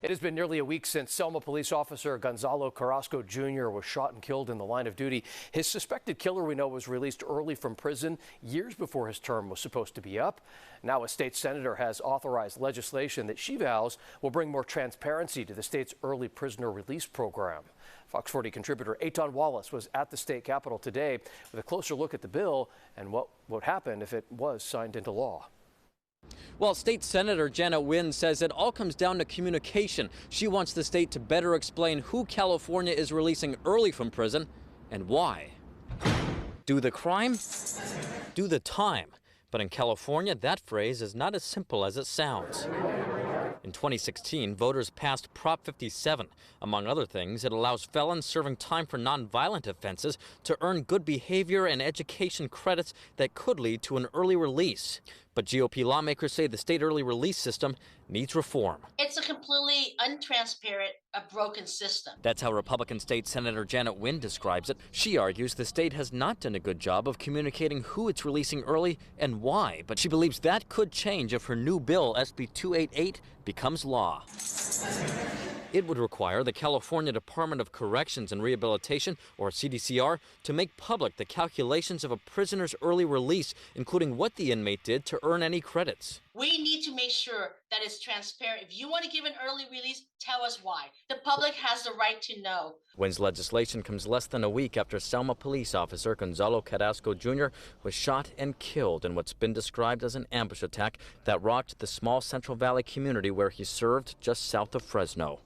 It has been nearly a week since Selma police officer Gonzalo Carrasco Jr. was shot and killed in the line of duty. His suspected killer, we know, was released early from prison years before his term was supposed to be up. Now a state senator has authorized legislation that she vows will bring more transparency to the state's early prisoner release program. Fox 40 contributor Eitan Wallace was at the state capitol today with a closer look at the bill and what would happen if it was signed into law. Well, State Senator Janet Wynn says it all comes down to communication. She wants the state to better explain who California is releasing early from prison and why. Do the crime, do the time. But in California, that phrase is not as simple as it sounds. In 2016, voters passed Prop 57. Among other things, it allows felons serving time for nonviolent offenses to earn good behavior and education credits that could lead to an early release. But GOP lawmakers say the state early release system needs reform. It's a completely untransparent, a broken system. That's how Republican State Senator Janet Wynn describes it. She argues the state has not done a good job of communicating who it's releasing early and why, but she believes that could change if her new bill, SB 288, becomes law. It would require the California Department of Corrections and Rehabilitation, or CDCR, to make public the calculations of a prisoner's early release, including what the inmate did to earn any credits. We need to make sure that it's transparent. If you want to give an early release, tell us why. The public has the right to know. Wynn's legislation comes less than a week after Selma police officer Gonzalo Carrasco Jr. was shot and killed in what's been described as an ambush attack that rocked the small Central Valley community where he served just south of Fresno.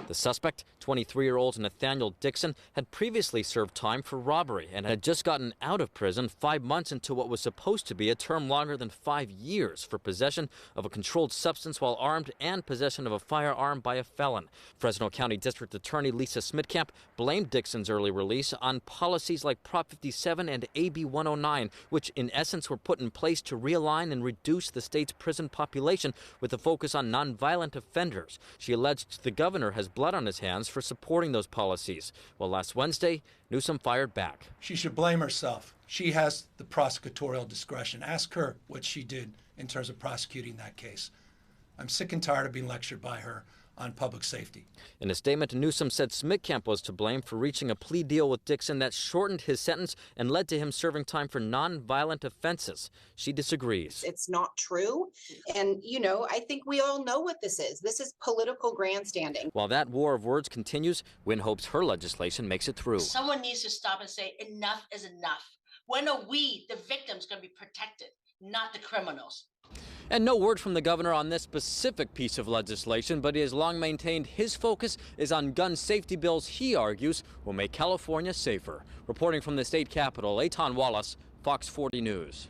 The suspect, 23-year-old Nathaniel Dixon, had previously served time for robbery and had just gotten out of prison 5 months into what was supposed to be a term longer than 5 years for possession of a controlled substance while armed and possession of a firearm by a felon. Fresno County District Attorney Lisa Smitkamp blamed Dixon's early release on policies like Prop 57 and AB 109, which in essence were put in place to realign and reduce the state's prison population with a focus on nonviolent offenders. She alleged the governor has blood on his hands for supporting those policies. Well, last Wednesday, Newsom fired back. She should blame herself. She has the prosecutorial discretion. Ask her what she did in terms of prosecuting that case. I'm sick and tired of being lectured by her on public safety. In a statement, Newsom said Smitkamp was to blame for reaching a plea deal with Dixon that shortened his sentence and led to him serving time for nonviolent offenses. She disagrees. It's not true. And, I think we all know what this is. This is political grandstanding. While that war of words continues, Wynn hopes her legislation makes it through. Someone needs to stop and say enough is enough. When are we, the victims, going to be protected, not the criminals? And no word from the governor on this specific piece of legislation, but he has long maintained his focus is on gun safety bills he argues will make California safer. Reporting from the state capitol, Eitan Wallace, Fox 40 News.